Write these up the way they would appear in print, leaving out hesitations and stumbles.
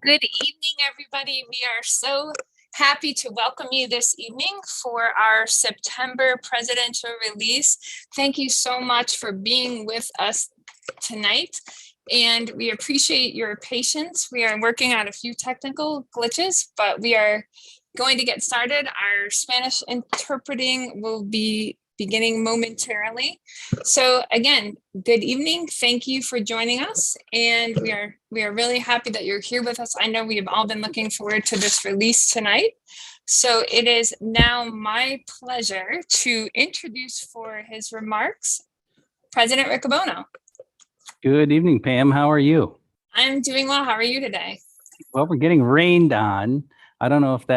Good evening, everybody. We are so happy to welcome you this evening for our September presidential release. Thank you so much for being with us tonight, and we appreciate your patience. We are working on a few technical glitches, but we are going to get started. Our Spanish interpreting will be beginning momentarily. So again, good evening. Thank you for joining us. And we are really happy that you're here with us. I know we have all been looking forward to this release tonight. So it is now my pleasure to introduce for his remarks, President Riccobono. Good evening, Pam. How are you? I'm doing well. How are you today? Well, we're getting rained on. I don't know if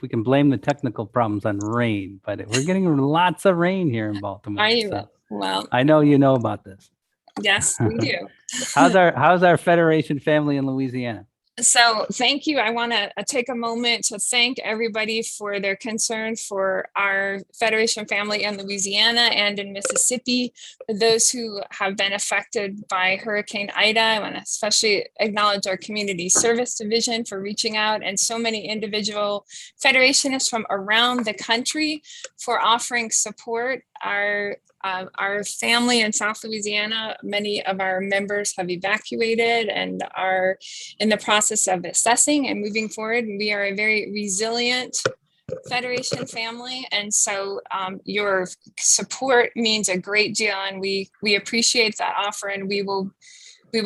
we can blame the technical problems on rain, but we're getting lots of rain here in Baltimore. Are you? So well, I know you know about this. yes, we do. How's our Federation family in Louisiana? So thank you. I want to take a moment to thank everybody for their concern for our Federation family in Louisiana and in Mississippi. For those who have been affected by Hurricane Ida, I want to especially acknowledge our Community Service Division for reaching out, and so many individual Federationists from around the country for offering support. Our family in South Louisiana, many of our members have evacuated and are in the process of assessing and moving forward. We are a very resilient Federation family, and so your support means a great deal, and we appreciate that offer, and we will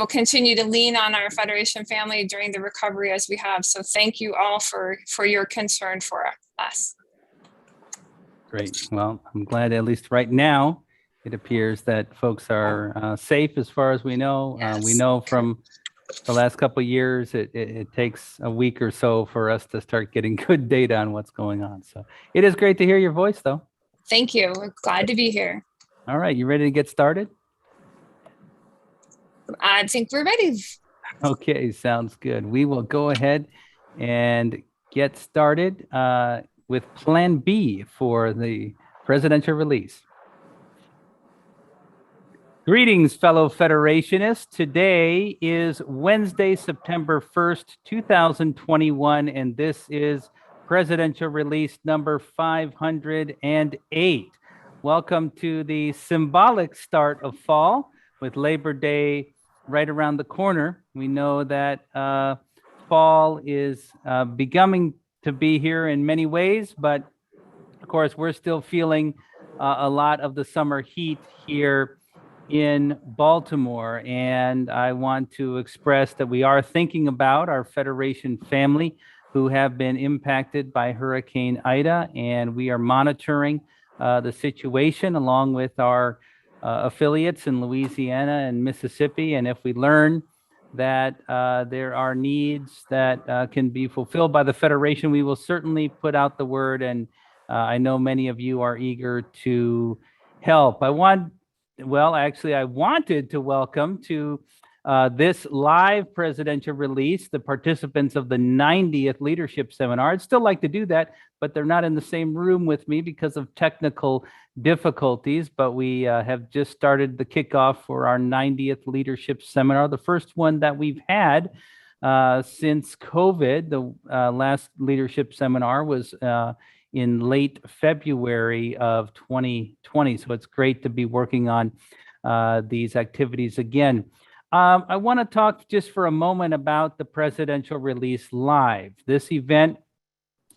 continue to lean on our Federation family during the recovery as we have. So thank you all for your concern for us. Great. Well, I'm glad at least right now it appears that folks are safe as far as we know. Yes. We know from the last couple of years, it takes a week or so for us to start getting good data on what's going on. So it is great to hear your voice, though. Thank you. We're glad to be here. All right. You ready to get started? I think we're ready. Okay. Sounds good. We will go ahead and get started with Plan B for the presidential release. Greetings, fellow Federationists. Today is Wednesday, September 1st, 2021, and this is presidential release number 508. Welcome to the symbolic start of fall with Labor Day right around the corner. We know that fall is becoming to be here in many ways, but of course, we're still feeling a lot of the summer heat here in Baltimore, and I want to express that we are thinking about our Federation family who have been impacted by Hurricane Ida, and we are monitoring the situation along with our affiliates in Louisiana and Mississippi. And if we learn that there are needs that can be fulfilled by the Federation, we will certainly put out the word, and I know many of you are eager to help. I wanted to welcome to this live presidential release the participants of the 90th Leadership Seminar. I'd still like to do that, but they're not in the same room with me because of technical difficulties. But we have just started the kickoff for our 90th Leadership Seminar, the first one that we've had since COVID. The last Leadership Seminar was in late February of 2020. So it's great to be working on these activities again. I want to talk just for a moment about the Presidential Release Live. This event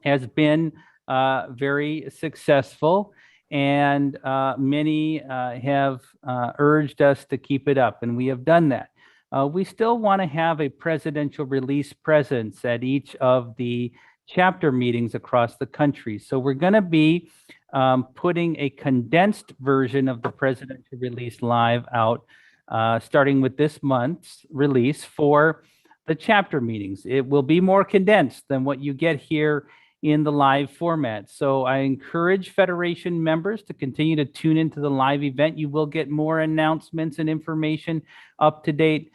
has been very successful, and many have urged us to keep it up, and we have done that. We still want to have a presidential release presence at each of the chapter meetings across the country. So we're going to be putting a condensed version of the Presidential Release Live out, starting with this month's release for the chapter meetings. It will be more condensed than what you get here in the live format. So I encourage Federation members to continue to tune into the live event. You will get more announcements and information, up-to-date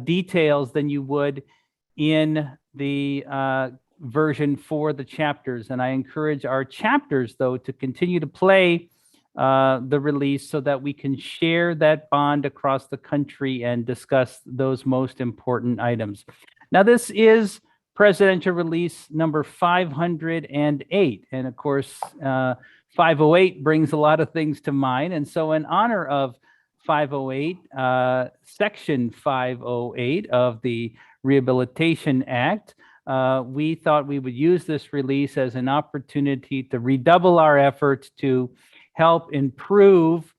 details than you would in the version for the chapters. And I encourage our chapters, though, to continue to play the release so that we can share that bond across the country and discuss those most important items. Now, this is presidential release number 508. And of course, 508 brings a lot of things to mind. And so in honor of 508, Section 508 of the Rehabilitation Act, we thought we would use this release as an opportunity to redouble our efforts to help improve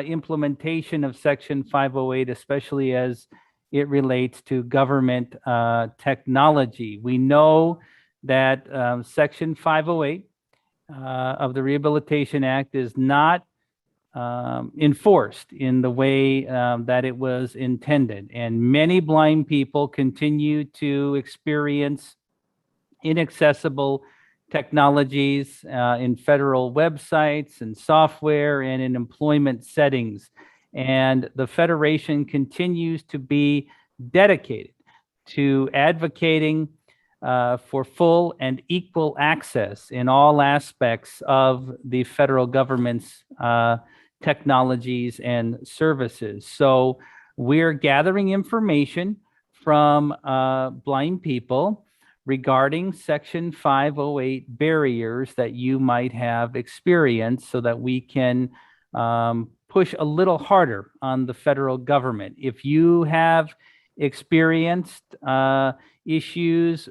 implementation of Section 508, especially as it relates to government technology. We know that Section 508 of the Rehabilitation Act is not enforced in the way that it was intended. And many blind people continue to experience inaccessible technologies in federal websites and software and in employment settings. And the Federation continues to be dedicated to advocating for full and equal access in all aspects of the federal government's technologies and services. So we're gathering information from blind people regarding Section 508 barriers that you might have experienced so that we can push a little harder on the federal government. If you have experienced issues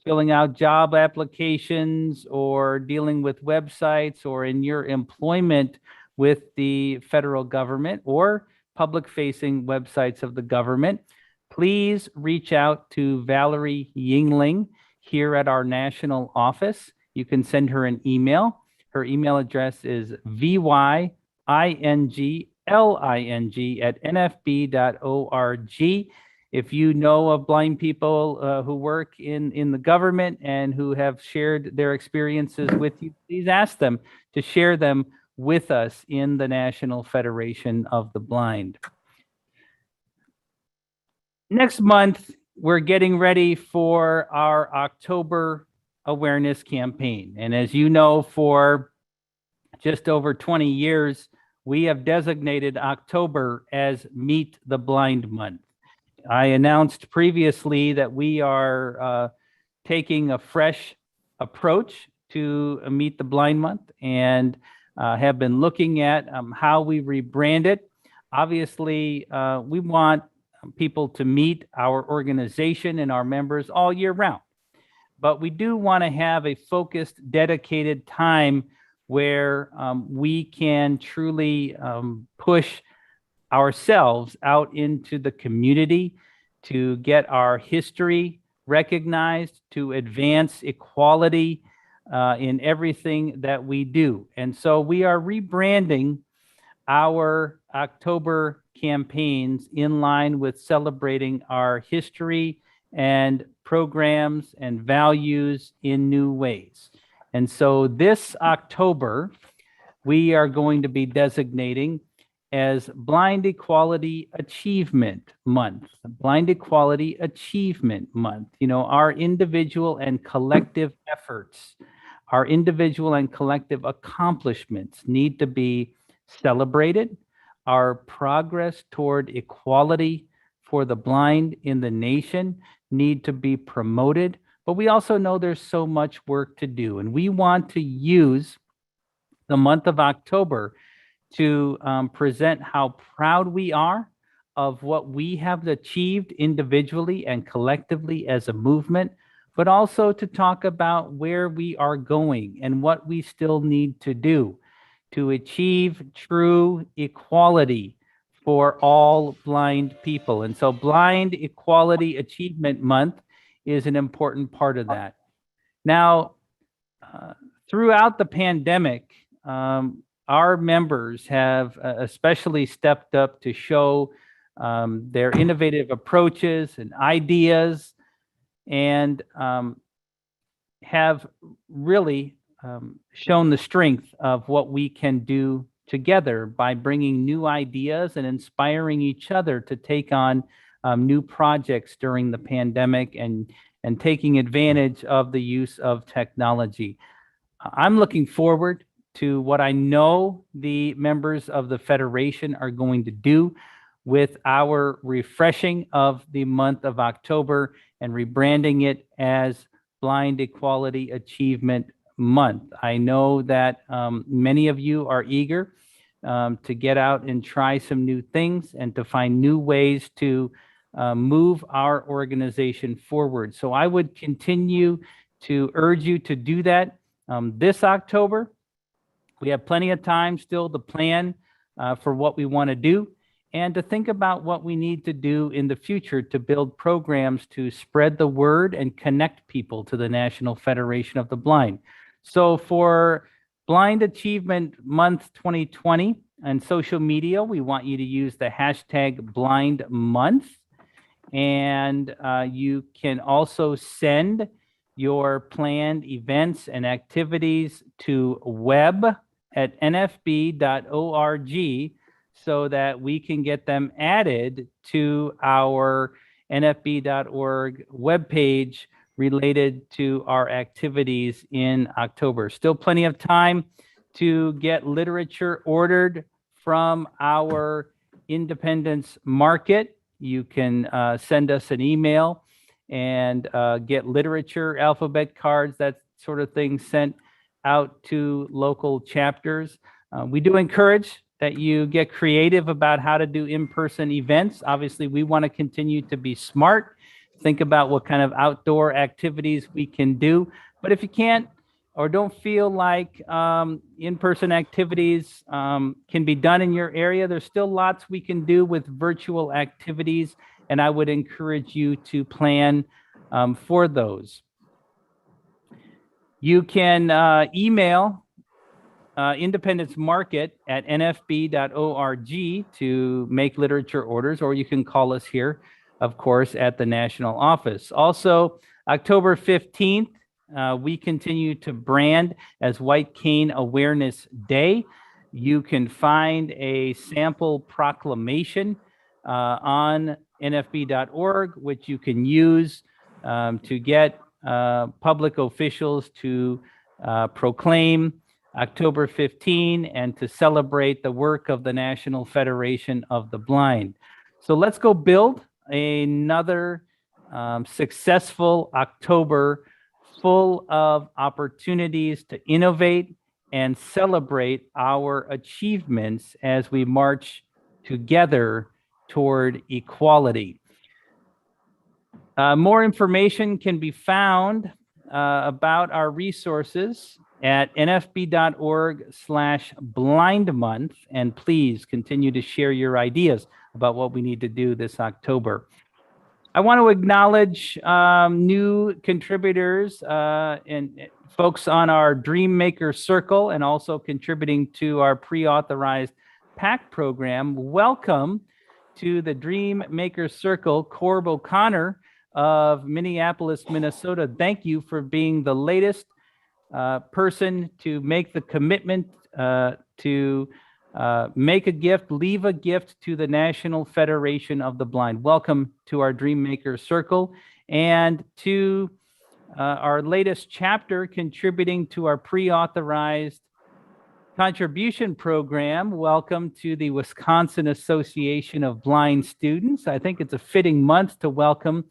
filling out job applications or dealing with websites or in your employment with the federal government or public-facing websites of the government, please reach out to Valerie Yingling here at our national office. You can send her an email. Her email address is vyingling@nfb.org. If you know of blind people who work in the government and who have shared their experiences with you, please ask them to share them with us in the National Federation of the Blind. Next month, we're getting ready for our October awareness campaign. And as you know, for just over 20 years, we have designated October as Meet the Blind Month. I announced previously that we are taking a fresh approach to Meet the Blind Month and have been looking at how we rebrand it. Obviously, we want people to meet our organization and our members all year round. But we do want to have a focused, dedicated time where we can truly push ourselves out into the community to get our history recognized, to advance equality in everything that we do. And so we are rebranding our October campaigns in line with celebrating our history and programs and values in new ways. And so this October, we are going to be designating as Blind Equality Achievement Month. Blind Equality Achievement Month. You know, our individual and collective efforts, our individual and collective accomplishments need to be celebrated. Our progress toward equality for the blind in the nation need to be promoted. But we also know there's so much work to do. And we want to use the month of October to present how proud we are of what we have achieved individually and collectively as a movement, but also to talk about where we are going and what we still need to do to achieve true equality for all blind people. And so Blind Equality Achievement Month is an important part of that. Now, throughout the pandemic, our members have especially stepped up to show their innovative approaches and ideas and have really shown the strength of what we can do together by bringing new ideas and inspiring each other to take on new projects during the pandemic and taking advantage of the use of technology. I'm looking forward to what I know the members of the Federation are going to do. with our refreshing of the month of October and rebranding it as Blind Equality Achievement Month. I know that many of you are eager to get out and try some new things and to find new ways to move our organization forward. So I would continue to urge you to do that this October. We have plenty of time still to plan for what we want to do and to think about what we need to do in the future to build programs to spread the word and connect people to the National Federation of the Blind. So for Blind Achievement Month 2020 on social media, we want you to use the hashtag Blind Month. And you can also send your planned events and activities to web@nfb.org so that we can get them added to our nfb.org webpage related to our activities in October. Still plenty of time to get literature ordered from our Independence Market. You can send us an email and get literature, alphabet cards, that sort of thing sent out to local chapters. We do encourage that you get creative about how to do in-person events. Obviously, we want to continue to be smart, think about what kind of outdoor activities we can do. But if you can't or don't feel like in-person activities can be done in your area, there's still lots we can do with virtual activities, and I would encourage you to plan for those. You can email Independence Market at nfb.org to make literature orders, or you can call us here, of course, at the national office. Also, October 15th, we continue to brand as White Cane Awareness Day. You can find a sample proclamation on nfb.org, which you can use to get public officials to proclaim October 15 and to celebrate the work of the National Federation of the Blind. So let's go build another successful October full of opportunities to innovate and celebrate our achievements as we march together toward equality. More information can be found about our resources at nfb.org/blindmonth, and please continue to share your ideas about what we need to do this October. I want to acknowledge new contributors and folks on our Dream Maker Circle and also contributing to our pre-authorized PAC program. Welcome to the Dream Maker Circle, Corb O'Connor of Minneapolis, Minnesota. Thank you for being the latest person to make the commitment to make a gift, leave a gift to the National Federation of the Blind. Welcome to our Dream Maker Circle, and to our latest chapter contributing to our pre-authorized contribution program. Welcome to the Wisconsin Association of Blind Students. I think it's a fitting month to welcome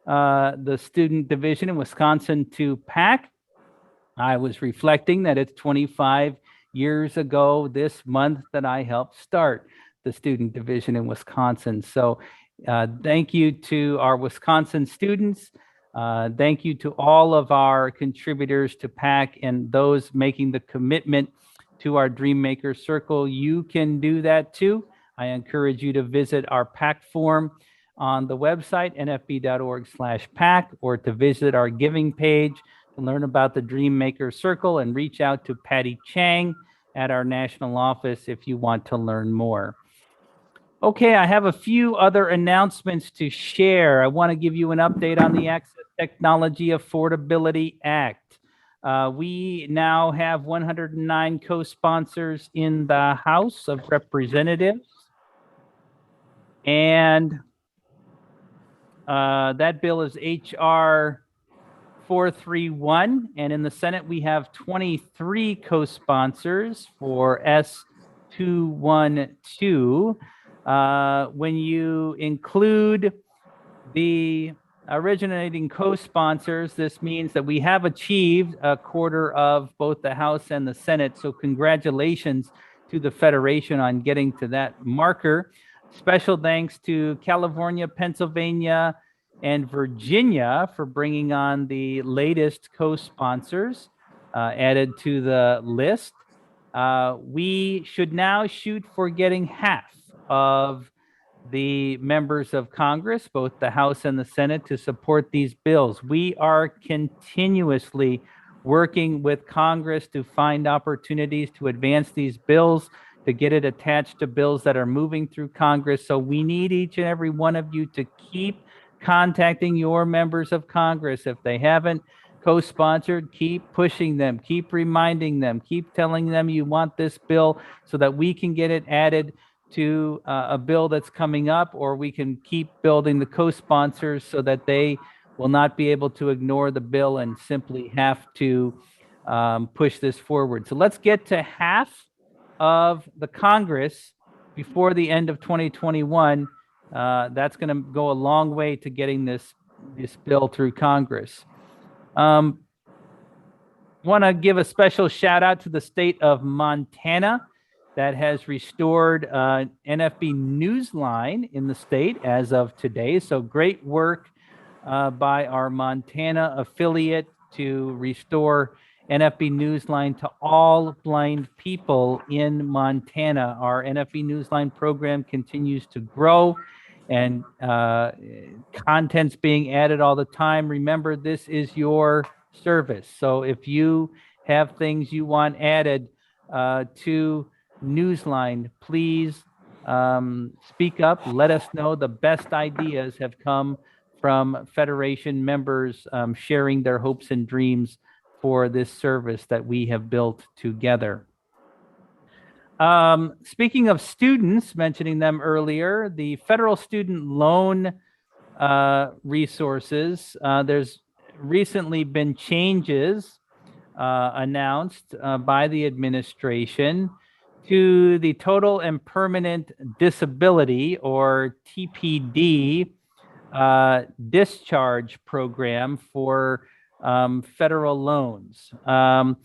the student division in Wisconsin to PAC. I was reflecting that it's 25 years ago this month that I helped start the student division in Wisconsin. So thank you to our Wisconsin students. Thank you to all of our contributors to PAC and those making the commitment to our Dream Maker Circle. You can do that too. I encourage you to visit our PAC form on the website, nfb.org/PAC, or to visit our giving page to learn about the Dream Maker Circle, and reach out to Patty Chang at our national office if you want to learn more. Okay, I have a few other announcements to share. I want to give you an update on the Access Technology Affordability Act. We now have 109 co-sponsors in the House of Representatives, and that bill is H.R. 431, and in the Senate we have 23 co-sponsors for S212. When you include the originating co-sponsors, this means that we have achieved a quarter of both the House and the Senate. So congratulations to the Federation on getting to that marker. Special thanks to California, Pennsylvania, and Virginia for bringing on the latest co-sponsors added to the list. We should now shoot for getting half of the members of Congress, both the House and the Senate, to support these bills. We are continuously working with Congress to find opportunities to advance these bills, to get it attached to bills that are moving through Congress. So we need each and every one of you to keep contacting your members of Congress. If they haven't co-sponsored, keep pushing them, keep reminding them, keep telling them you want this bill so that we can get it added to a bill that's coming up, or we can keep building the co-sponsors so that they will not be able to ignore the bill and simply have to push this forward. So let's get to half of the Congress before the end of 2021. That's going to go a long way to getting this bill through Congress. Want to give a special shout out to the state of Montana that has restored NFB Newsline in the state as of today. So great work by our Montana affiliate to restore NFB Newsline to all blind people in Montana. Our NFB Newsline program continues to grow and content's being added all the time. Remember, this is your service. So if you have things you want added to Newsline, please speak up. Let us know. The best ideas have come from Federation members sharing their hopes and dreams for this service that we have built together. Speaking of students, mentioning them earlier, the federal student loan resources, there's recently been changes announced by the administration to the total and permanent disability, or TPD, discharge program for federal loans. A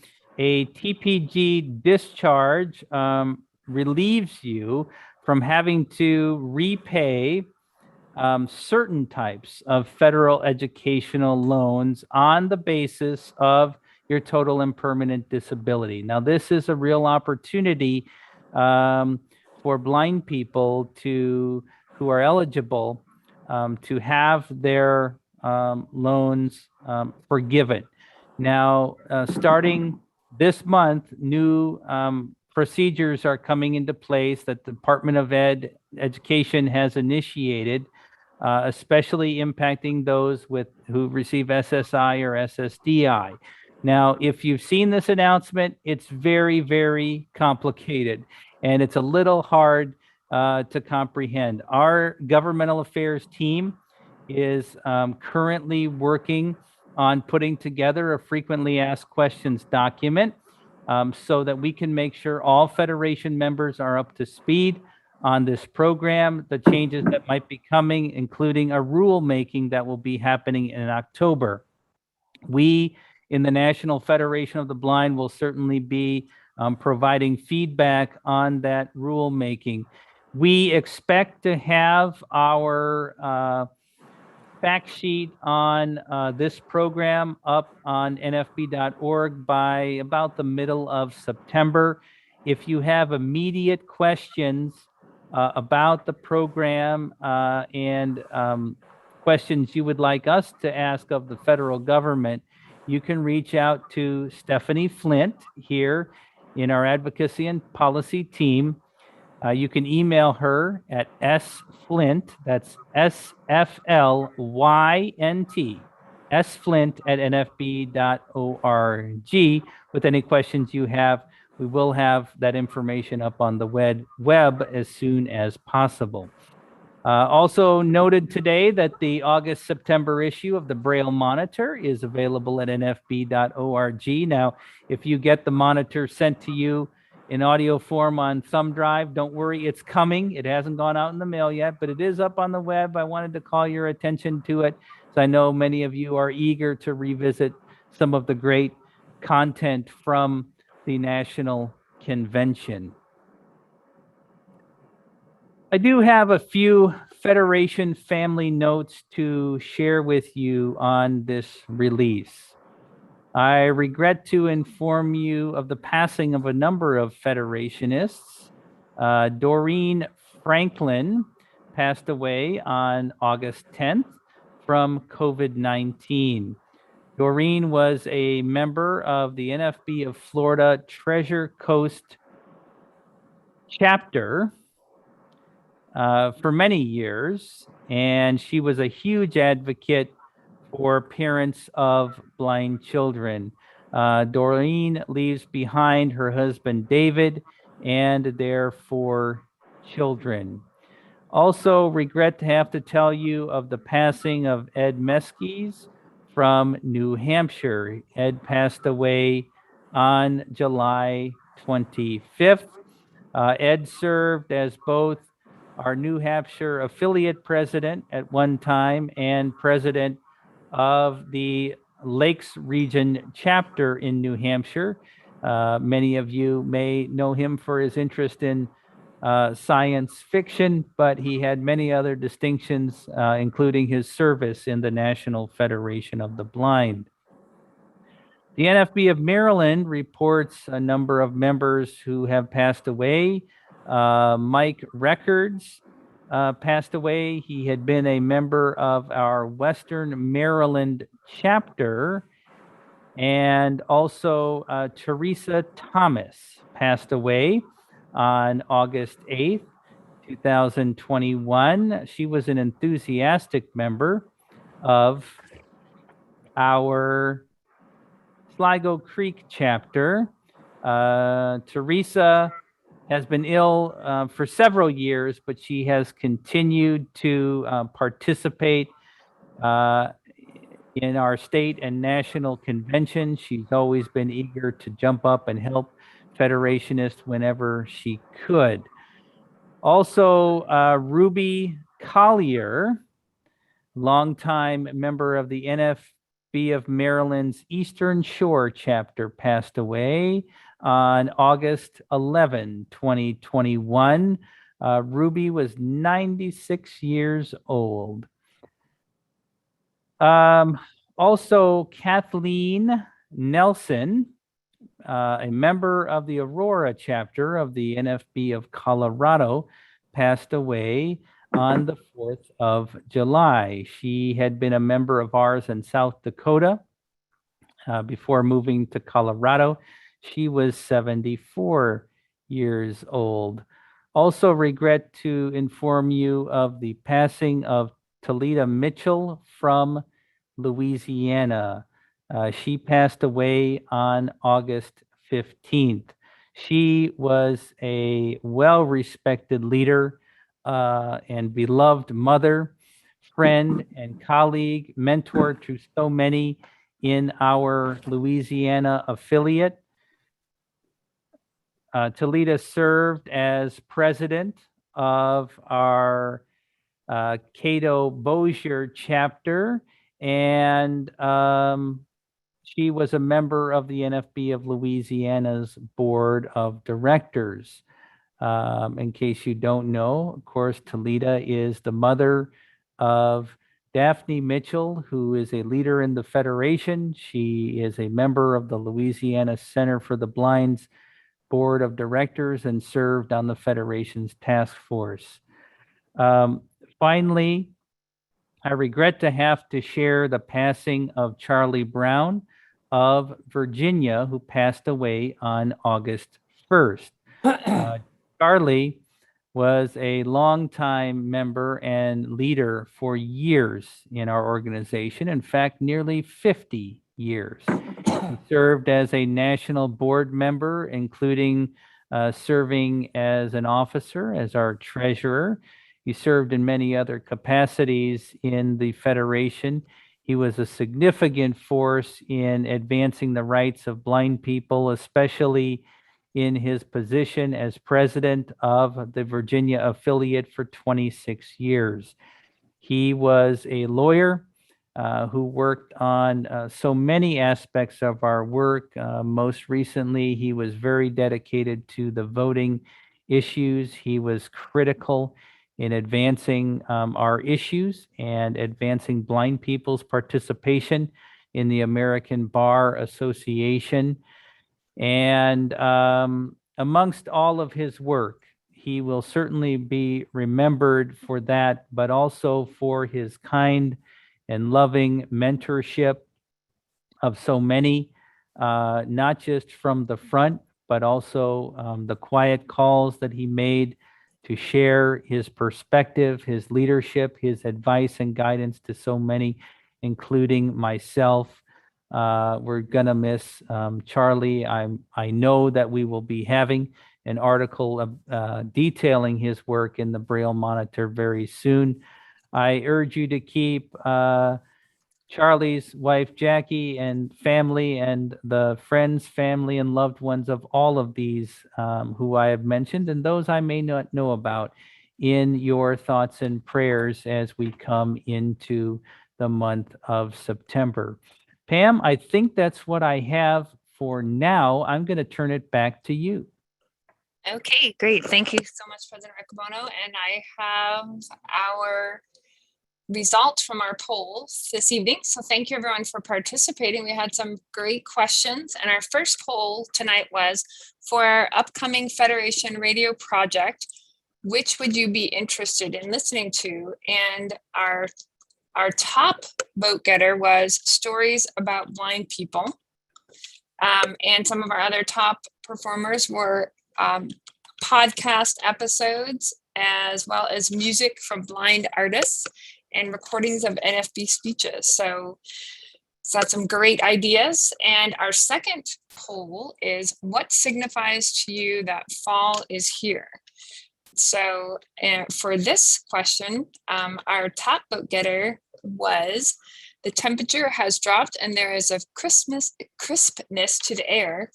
TPG discharge relieves you from having to repay certain types of federal educational loans on the basis of your total and permanent disability. Now, this is a real opportunity for blind people who are eligible to have their loans forgiven. Now, starting this month, new procedures are coming into place that the Department of Education has initiated, especially impacting those who receive SSI or SSDI. Now, if you've seen this announcement, it's very, very complicated, and it's a little hard to comprehend. Our governmental affairs team is currently working on putting together a frequently asked questions document so that we can make sure all Federation members are up to speed on this program, the changes that might be coming, including a rulemaking that will be happening in October. We in the National Federation of the Blind will certainly be providing feedback on that rulemaking. We expect to have our fact sheet on this program up on nfb.org by about the middle of September. If you have immediate questions about the program and questions you would like us to ask of the federal government, you can reach out to Stephanie Flint here in our advocacy and policy team. You can email her at sflint, that's S-F-L-Y-N-T, sflint@nfb.org with any questions you have. We will have that information up on the web as soon as possible. Also noted today that the August-September issue of the Braille Monitor is available at nfb.org. Now, if you get the monitor sent to you in audio form on thumb drive. Don't worry, it's coming. It hasn't gone out in the mail yet, but it is up on the web. I wanted to call your attention to it, so I know many of you are eager to revisit some of the great content from the National Convention. I do have a few Federation family notes to share with you on this release. I regret to inform you of the passing of a number of Federationists. Doreen Franklin passed away on August 10th from COVID-19. Doreen was a member of the NFB of Florida Treasure Coast chapter for many years, and she was a huge advocate for parents of blind children. Doreen leaves behind her husband David and their 4 children. Also regret to have to tell you of the passing of Ed Meskies from New Hampshire. Ed passed away on July 25th. Ed served as both our New Hampshire affiliate president at one time and president of the Lakes Region chapter in New Hampshire. Many of you may know him for his interest in science fiction, but he had many other distinctions, including his service in the National Federation of the Blind. The NFB of Maryland reports a number of members who have passed away. Mike Records passed away. He had been a member of our Western Maryland chapter. And also Teresa Thomas passed away on August 8th, 2021. She was an enthusiastic member of our Sligo Creek chapter. Teresa has been ill for several years, but she has continued to participate in our state and national convention. She's always been eager to jump up and help Federationists whenever she could. Also, Ruby Collier, longtime member of the NFB of Maryland's Eastern Shore chapter, passed away on August 11, 2021. Ruby was 96 years old. Also, Kathleen Nelson, a member of the Aurora chapter of the NFB of Colorado, passed away on the 4th of July. She had been a member of ours in South Dakota before moving to Colorado. She was 74 years old. Also regret to inform you of the passing of Talita Mitchell from Louisiana. She passed away on August 15th. She was a well-respected leader and beloved mother, friend, and colleague, mentor to so many in our Louisiana affiliate. Talita served as president of our Cato Bossier chapter, and she was a member of the NFB of Louisiana's board of directors. In case you don't know, of course, Talita is the mother of Daphne Mitchell, who is a leader in the Federation. She is a member of the Louisiana Center for the Blind's board of directors and served on the Federation's task force. Finally, I regret to have to share the passing of Charlie Brown of Virginia, who passed away on August 1st. Charlie was a longtime member and leader for years in our organization. In fact, nearly 50 years. He served as a national board member, including serving as an officer, as our treasurer. He served in many other capacities in the Federation. He was a significant force in advancing the rights of blind people, especially in his position as president of the Virginia affiliate for 26 years. He was a lawyer who worked on so many aspects of our work. Most recently, he was very dedicated to the voting issues. He was critical in advancing our issues and advancing blind people's participation in the American Bar Association. And amongst all of his work, he will certainly be remembered for that, but also for his kind and loving mentorship of so many, not just from the front, but also the quiet calls that he made to share his perspective, his leadership, his advice and guidance to so many, including myself. We're gonna miss Charlie. I know that we will be having an article detailing his work in the Braille Monitor very soon. I urge you to keep Charlie's wife Jackie and family and the friends, family, and loved ones of all of these who I have mentioned and those I may not know about in your thoughts and prayers as we come into the month of September. Pam, I think that's what I have for now. I'm going to turn it back to you. Okay, great. Thank you so much, President Riccobono. And I have our results from our polls this evening. So thank you everyone for participating. We had some great questions. And our first poll tonight was, for our upcoming Federation Radio project, which would you be interested in listening to? And our top vote getter was stories about blind people. And some of our other top performers were podcast episodes, as well as music from blind artists and recordings of NFB speeches. So that's some great ideas. And our second poll is, what signifies to you that fall is here? So for this question, our top vote getter was, the temperature has dropped and there is a crispness to the air.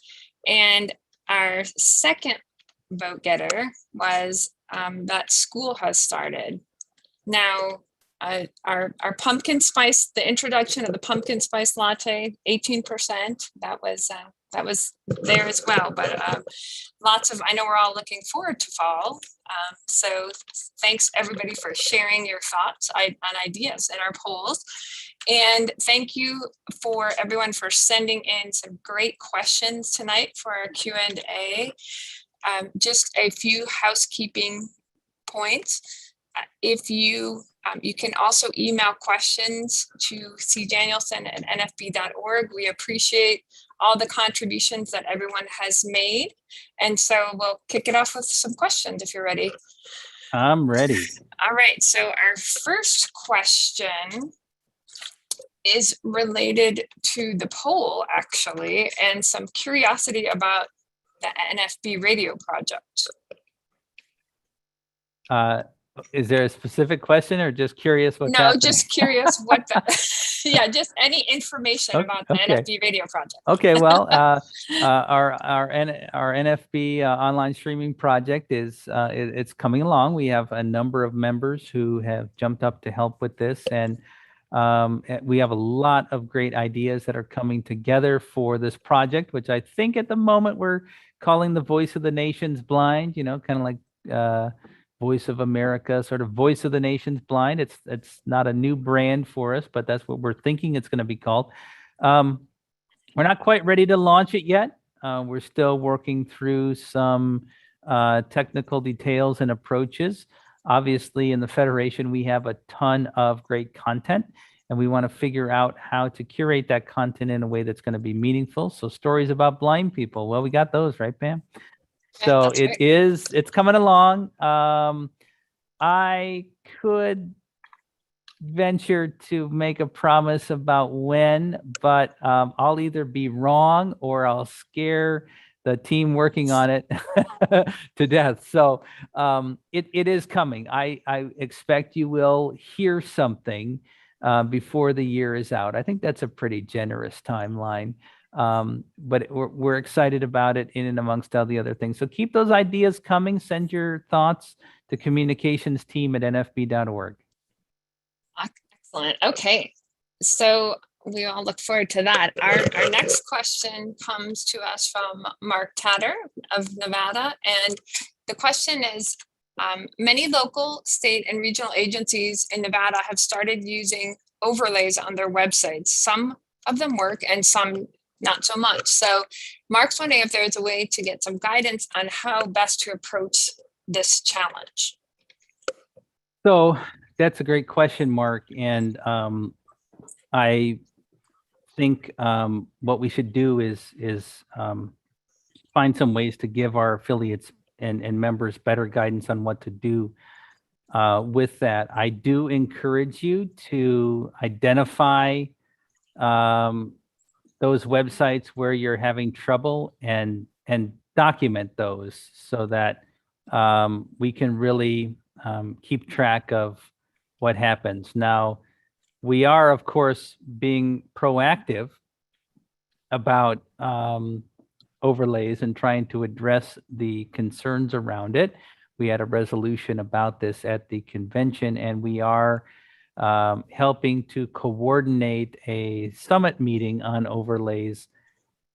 And our second vote getter was that school has started. Now, our pumpkin spice, the introduction of the pumpkin spice latte, 18%, that was there as well. But lots of, I know we're all looking forward to fall. So thanks everybody for sharing your thoughts on ideas in our polls. And thank you for everyone for sending in some great questions tonight for our Q&A. Just a few housekeeping points. If you can also email questions to cdanielson@nfb.org. We appreciate all the contributions that everyone has made. And so we'll kick it off with some questions if you're ready. I'm ready. All right, so our first question is related to the poll, actually, and some curiosity about the NFB radio project. Is there a specific question or just curious what's No, happening? just curious what the, yeah, just any information about the NFB radio project. Okay, well, our NFB online streaming project is it's coming along. We have a number of members who have jumped up to help with this, and we have a lot of great ideas that are coming together for this project, which I think at the moment we're calling the Voice of the Nations Blind, you know, kind of like Voice of America, sort of Voice of the Nations Blind. It's not a new brand for us, but that's what we're thinking it's going to be called. We're not quite ready to launch it yet. We're still working through some technical details and approaches. Obviously, in the Federation, we have a ton of great content, and we want to figure out how to curate that content in a way that's going to be meaningful. So stories about blind people, well, we got those, right, Pam? So it's coming along. I could venture to make a promise about when, but I'll either be wrong or I'll scare the team working on it to death. So it is coming. I expect you will hear something before the year is out. I think that's a pretty generous timeline. But we're excited about it in and amongst all the other things. So keep those ideas coming. Send your thoughts to communications team at nfb.org. Excellent. Okay. So we all look forward to that. Our next question comes to us from Mark Tatter of Nevada. And the question is, many local, state, and regional agencies in Nevada have started using overlays on their websites. Some of them work and some not so much. So Mark's wondering if there's a way to get some guidance on how best to approach this challenge. So that's a great question, Mark. And I think what we should do is find some ways to give our affiliates and members better guidance on what to do with that. I do encourage you to identify those websites where you're having trouble and document those so that we can really keep track of what happens. Now, we are, of course, being proactive about overlays and trying to address the concerns around it. We had a resolution about this at the convention, and we are helping to coordinate a summit meeting on overlays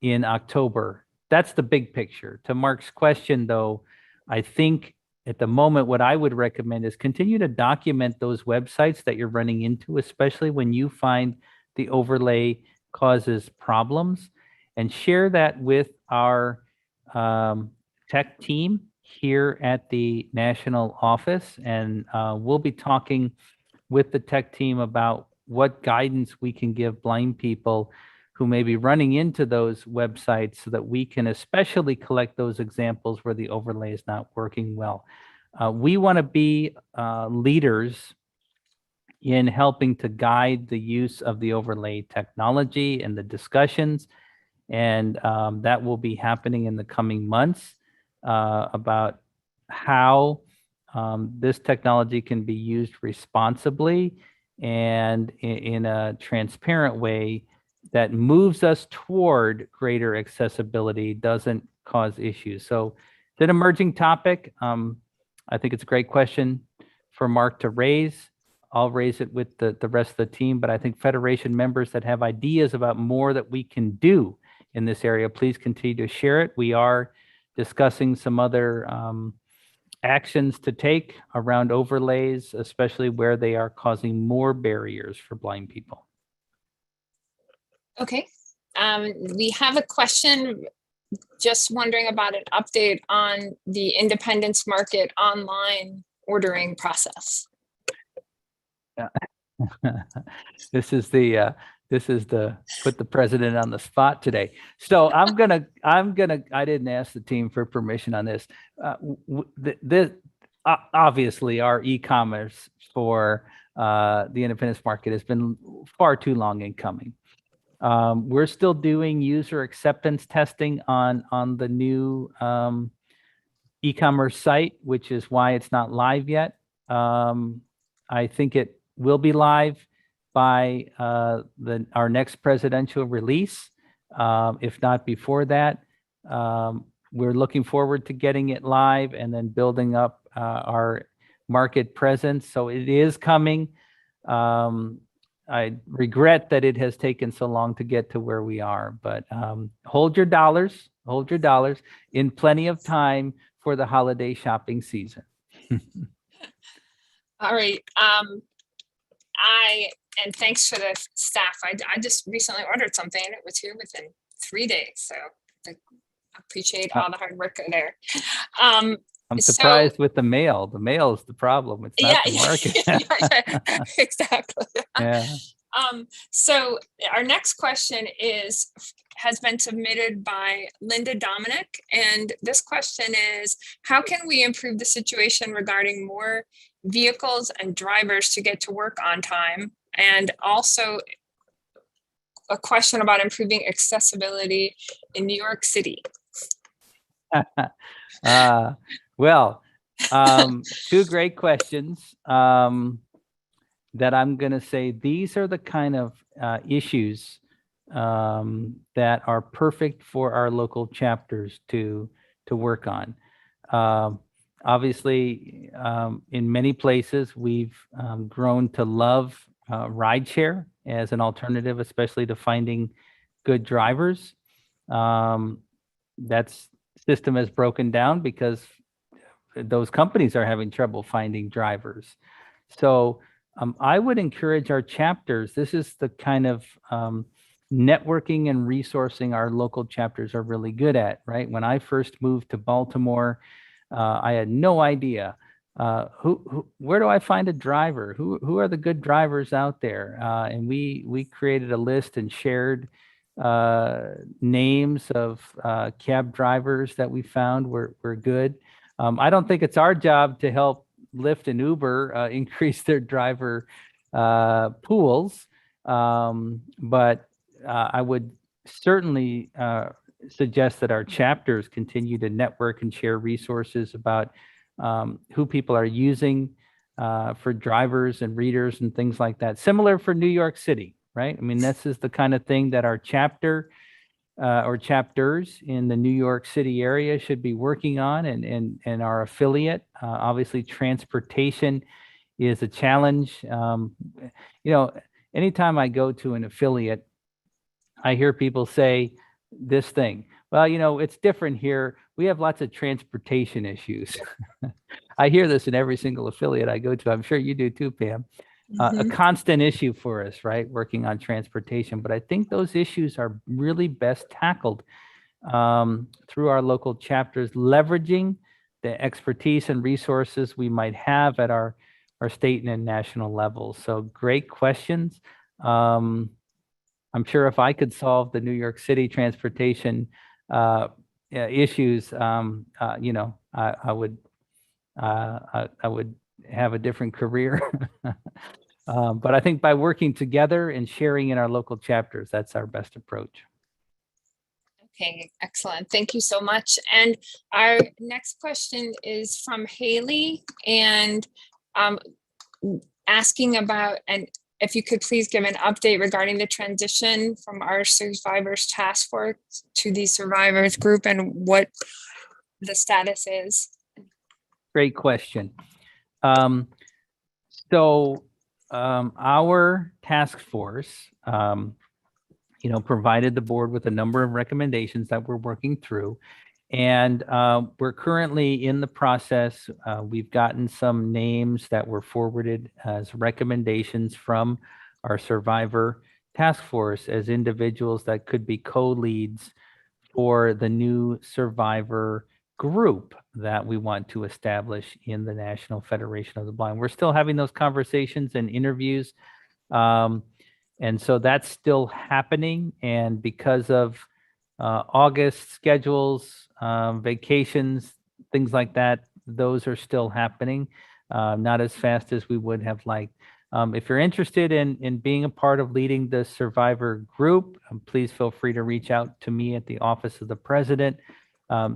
in October. That's the big picture. To Mark's question, though, I think at the moment, what I would recommend is continue to document those websites that you're running into, especially when you find the overlay causes problems, and share that with our tech team here at the national office. And we'll be talking with the tech team about what guidance we can give blind people who may be running into those websites so that we can especially collect those examples where the overlay is not working well. We want to be leaders in helping to guide the use of the overlay technology and the discussions. And that will be happening in the coming months about how this technology can be used responsibly and in a transparent way that moves us toward greater accessibility, doesn't cause issues. So it's an emerging topic. I think it's a great question for Mark to raise. I'll raise it with the rest of the team, but I think Federation members that have ideas about more that we can do in this area, please continue to share it. We are discussing some other actions to take around overlays, especially where they are causing more barriers for blind people. Okay. We have a question, just wondering about an update on the Independence Market online ordering process. This is the put the president on the spot today. So I didn't ask the team for permission on this. Obviously our e-commerce for the Independence Market has been far too long in coming. We're still doing user acceptance testing on the new e-commerce site, which is why it's not live yet. I think it will be live by our next presidential release, if not before that. We're looking forward to getting it live and then building up our market presence. So it is coming. I regret that it has taken so long to get to where we are, but hold your dollars in plenty of time for the holiday shopping season. All right. And thanks for the staff. I just recently ordered something and it was here within 3 days. So I appreciate all the hard work there. I'm surprised with the mail. The mail is the problem. It's not the market. Yeah, exactly. Yeah. So our next question has been submitted by Linda Dominic. And this question is, how can we improve the situation regarding more vehicles and drivers to get to work on time? And also a question about improving accessibility in New York City. Well, two great questions. that I'm going to say these are the kind of issues that are perfect for our local chapters to work on. Obviously, in many places, we've grown to love rideshare as an alternative, especially to finding good drivers. That system has broken down because those companies are having trouble finding drivers. So I would encourage our chapters. This is the kind of networking and resourcing our local chapters are really good at, right? When I first moved to Baltimore, I had no idea where do I find a driver? Who are the good drivers out there? And we created a list and shared names of cab drivers that we found were good. I don't think it's our job to help Lyft and Uber increase their driver pools, but I would certainly suggest that our chapters continue to network and share resources about who people are using for drivers and readers and things like that. Similar for New York City, right? I mean, this is the kind of thing that our chapter or chapters in the New York City area should be working on, and our affiliate. Obviously, transportation is a challenge. Anytime I go to an affiliate, I hear people say this thing. Well, it's different here. We have lots of transportation issues. I hear this in every single affiliate I go to. I'm sure you do too, Pam. A constant issue for us, right? Working on transportation. But I think those issues are really best tackled through our local chapters, leveraging the expertise and resources we might have at our state and national levels. So great questions. I'm sure if I could solve the New York City transportation issues, I would have a different career. But I think by working together and sharing in our local chapters, that's our best approach. Okay, excellent. Thank you so much. And our next question is from Haley, and asking about, and if you could please give an update regarding the transition from our survivors task force to the survivors group and what the status is. Great question. Our task force, provided the board with a number of recommendations that we're working through. And we're currently in the process. We've gotten some names that were forwarded as recommendations from our survivor task force as individuals that could be co-leads for the new survivor group that we want to establish in the National Federation of the Blind. We're still having those conversations and interviews. And so that's still happening. And because of August schedules, vacations, things like that, those are still happening, not as fast as we would have liked. If you're interested in being a part of leading the survivor group, please feel free to reach out to me at the Office of the President.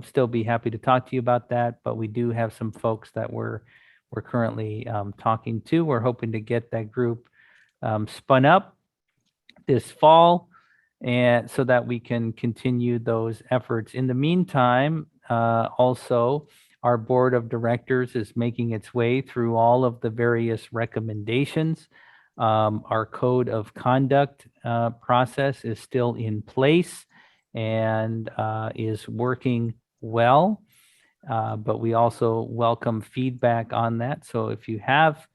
Still be happy to talk to you about that, but we do have some folks that we're currently talking to. We're hoping to get that group spun up this fall, and so that we can continue those efforts. In the meantime, also, our board of directors is making its way through all of the various recommendations. Our code of conduct process is still in place and is working well, but we also welcome feedback on that. So if you have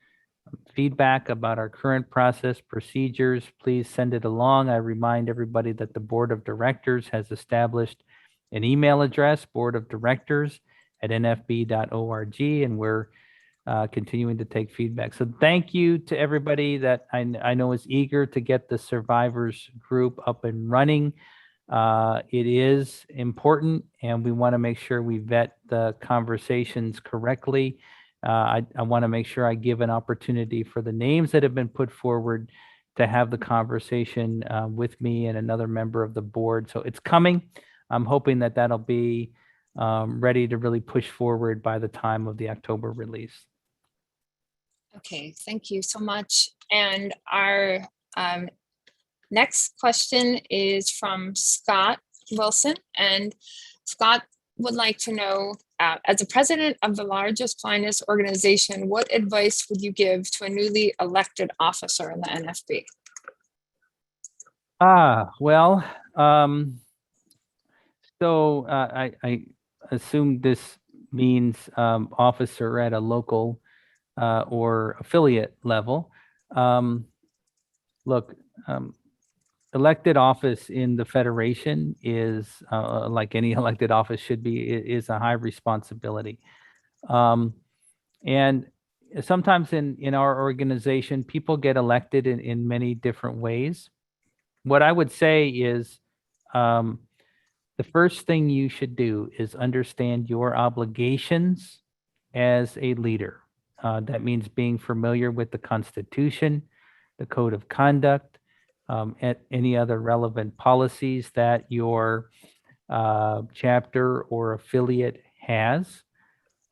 feedback about our current process procedures, please send it along. I remind everybody that the board of directors has established an email address, boardofdirectors@nfb.org, and we're continuing to take feedback. So thank you to everybody that I know is eager to get the survivors group up and running. It is important, and we want to make sure we vet the conversations correctly. I want to make sure I give an opportunity for the names that have been put forward to have the conversation with me and another member of the board. So it's coming. I'm hoping that that'll be ready to really push forward by the time of the October release. Okay, thank you so much. And our next question is from Scott Wilson. And Scott would like to know, as the president of the largest blindness organization, what advice would you give to a newly elected officer in the NFB? Well, so I assume this means officer at a local or affiliate level. Look, elected office in the Federation is, like any elected office should be, is a high responsibility. And sometimes in our organization, people get elected in many different ways. What I would say is, the first thing you should do is understand your obligations as a leader. That means being familiar with the Constitution, the Code of Conduct, at any other relevant policies that your chapter or affiliate has.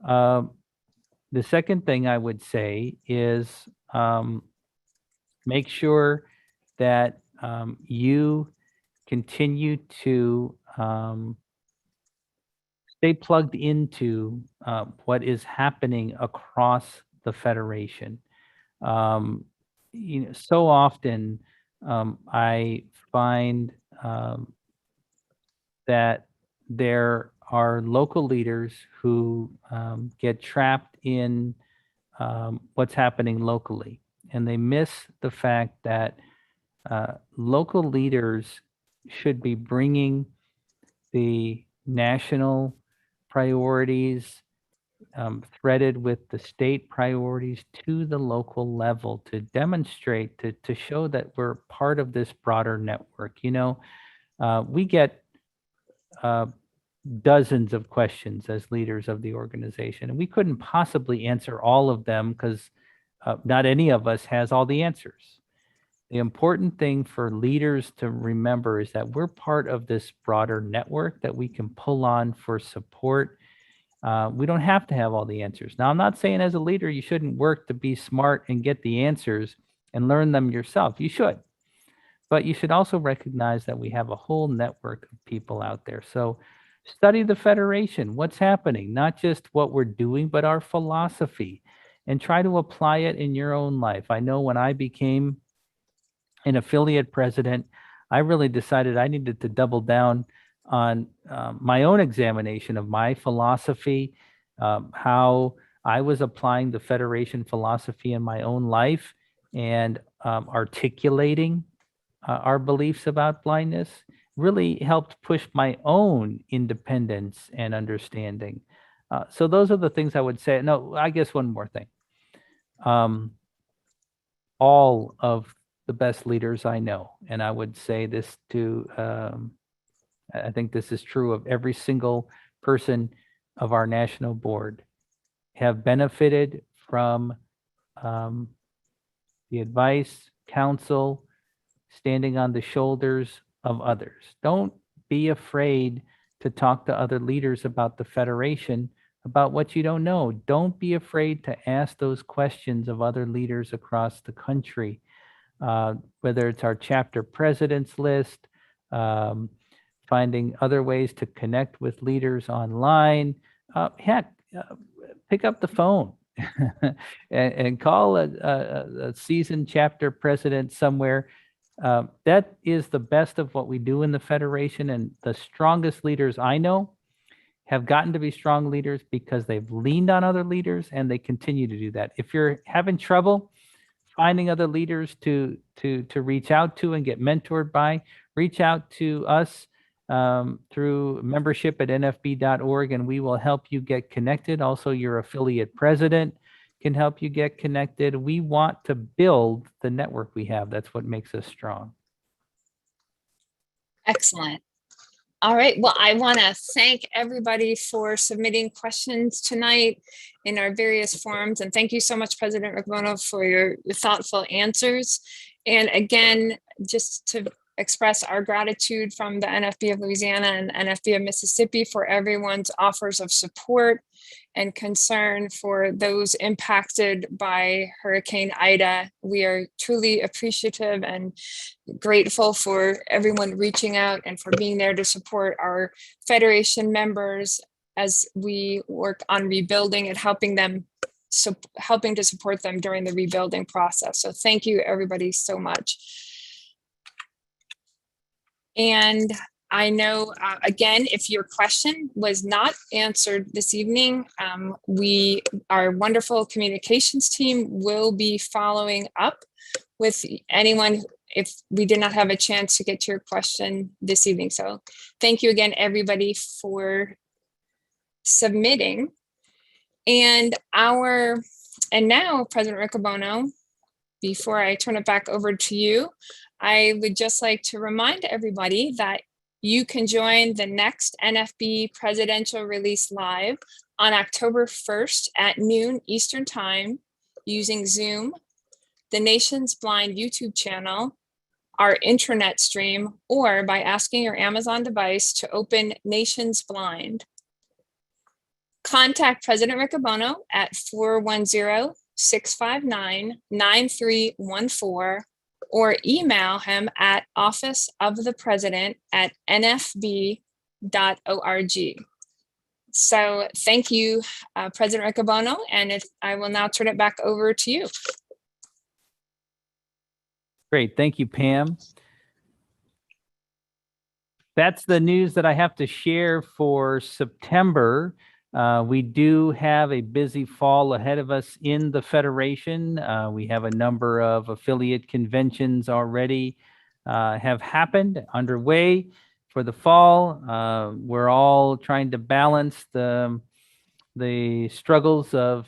The second thing I would say is, make sure that you continue to stay plugged into what is happening across the Federation. So often I find that there are local leaders who get trapped in what's happening locally, and they miss the fact that local leaders should be bringing the national priorities threaded with the state priorities to the local level to demonstrate, to show that we're part of this broader network. We get dozens of questions as leaders of the organization, and we couldn't possibly answer all of them because not any of us has all the answers. The important thing for leaders to remember is that we're part of this broader network that we can pull on for support. We don't have to have all the answers. Now, I'm not saying as a leader you shouldn't work to be smart and get the answers and learn them yourself. You should. But you should also recognize that we have a whole network of people out there. So study the Federation, what's happening, not just what we're doing, but our philosophy, and try to apply it in your own life. I know when I became an affiliate president, I really decided I needed to double down on my own examination of my philosophy, how I was applying the Federation philosophy in my own life, and articulating our beliefs about blindness really helped push my own independence and understanding. So those are the things I would say. No, I guess one more thing. All of the best leaders I know, and I would say this to, I think this is true of every single person of our national board, have benefited from the advice, counsel, standing on the shoulders of others. Don't be afraid to talk to other leaders about the Federation, about what you don't know. Don't be afraid to ask those questions of other leaders across the country, whether it's our chapter presidents list, finding other ways to connect with leaders online. Heck, pick up the phone and call a seasoned chapter president somewhere. That is the best of what we do in the Federation, and the strongest leaders I know have gotten to be strong leaders because they've leaned on other leaders, and they continue to do that. If you're having trouble finding other leaders to reach out to and get mentored by, reach out to us through membership at nfb.org, and we will help you get connected. Also, your affiliate president can help you get connected. We want to build the network we have. That's what makes us strong. Excellent. All right. Well, I want to thank everybody for submitting questions tonight in our various forums. And thank you so much, President Ragbono, for your thoughtful answers. And again, just to express our gratitude from the NFB of Louisiana and NFB of Mississippi for everyone's offers of support and concern for those impacted by Hurricane Ida. We are truly appreciative and grateful for everyone reaching out and for being there to support our Federation members as we work on rebuilding and helping to support them during the rebuilding process. So thank you everybody so much. And I know, again, if your question was not answered this evening, our wonderful communications team will be following up with anyone if we did not have a chance to get to your question this evening. So thank you again, everybody, for submitting. And now, President Riccobono, before I turn it back over to you, I would just like to remind everybody that you can join the next NFB Presidential Release Live on October 1st at noon Eastern Time using Zoom, the Nation's Blind YouTube channel, our intranet stream, or by asking your Amazon device to open Nation's Blind. Contact President Riccobono at 410-659-9314 or email him at officeofthepresident@nfb.org. So thank you, President Riccobono, and I will now turn it back over to you. Great. Thank you, Pam. That's the news that I have to share for September. We do have a busy fall ahead of us in the Federation. We have a number of affiliate conventions already have happened, underway for the fall. We're all trying to balance the struggles of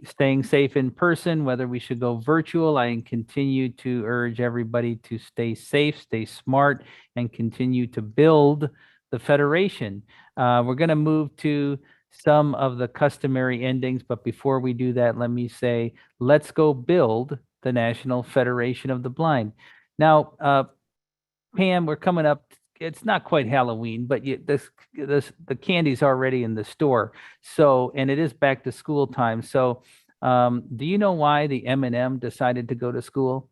staying safe in person, whether we should go virtual. I continue to urge everybody to stay safe, stay smart, and continue to build the Federation. We're going to move to some of the customary endings, but before we do that, let me say, let's go build the National Federation of the Blind. Now, Pam, we're coming up. It's not quite Halloween, but the candy's already in the store. So, and it is back to school time. So, do you know why the M&M decided to go to school?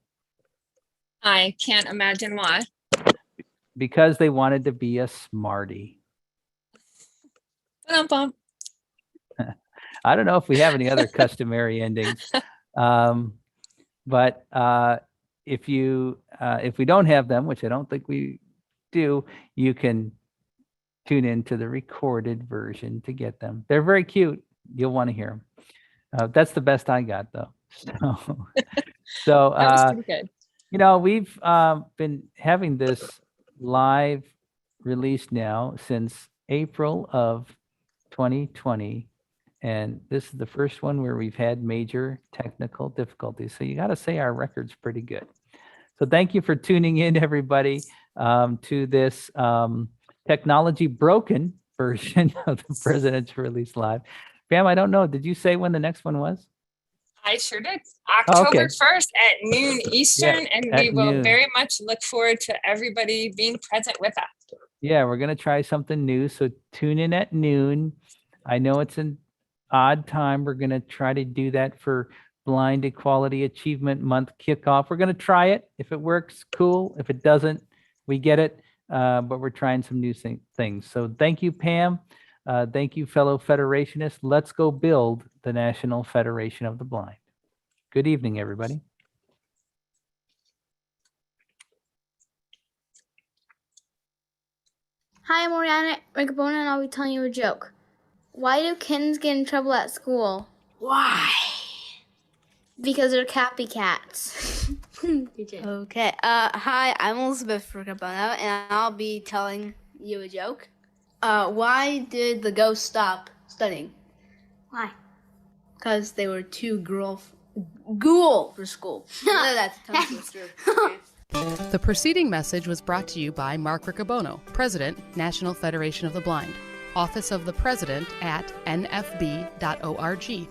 I can't imagine why. Because they wanted to be a smarty. Bum-bum. I don't know if we have any other customary endings, but if we don't have them, which I don't think we do, you can tune into the recorded version to get them. They're very cute. You'll want to hear them. That's the best I got, though. So That was pretty good. You know, we've been having this live release now since April of 2020. And this is the first one where we've had major technical difficulties. So you got to say our record's pretty good. So thank you for tuning in, everybody, to this technology broken version of the Presidential Release Live. Pam, I don't know. Did you say when the next one was? I sure did. October 1st at noon Eastern, Yeah, and we will noon. very much look forward to everybody being present with us. Yeah, we're going to try something new. So tune in at noon. I know it's an odd time. We're going to try to do that for Blind Equality Achievement Month kickoff. We're going to try it. If it works, cool. If it doesn't, we get it. But we're trying some new things. So thank you, Pam. Thank you, fellow Federationists. Let's go build the National Federation of the Blind. Good evening, everybody. Hi, I'm Oriana Riccobono, and I'll be telling you a joke. Why do kittens get in trouble at school? Why? Because they're copycats. Okay. Hi, I'm Elizabeth Riccobono, and I'll be telling you a joke. Why did the ghost stop studying? Why? Because they were too ghoul for school. No, that's a tongue twister. The preceding message was brought to you by Mark Riccobono, President, National Federation of the Blind, Office of the President at nfb.org,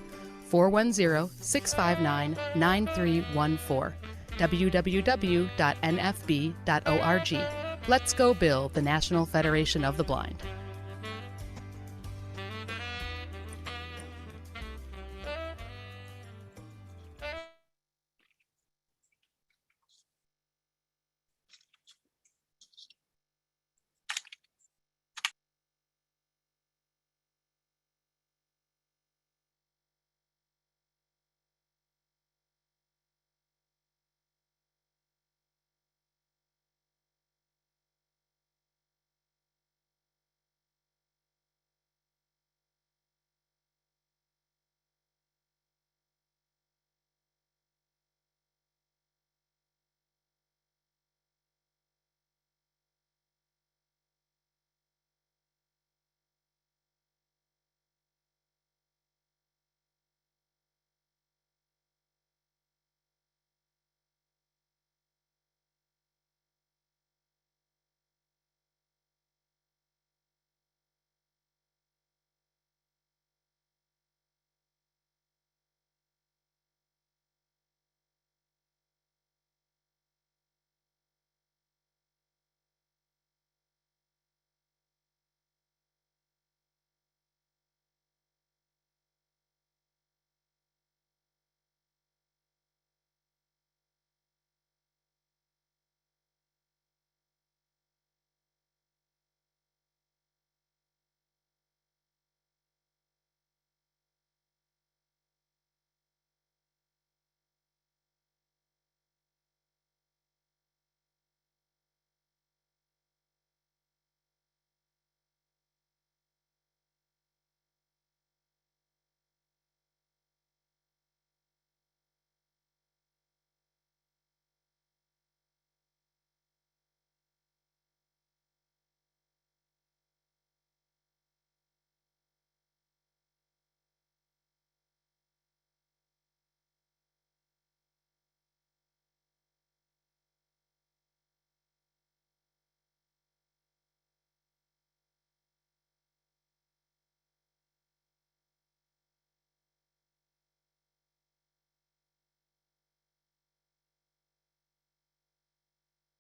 410-659-9314. www.nfb.org. Let's go build the National Federation of the Blind.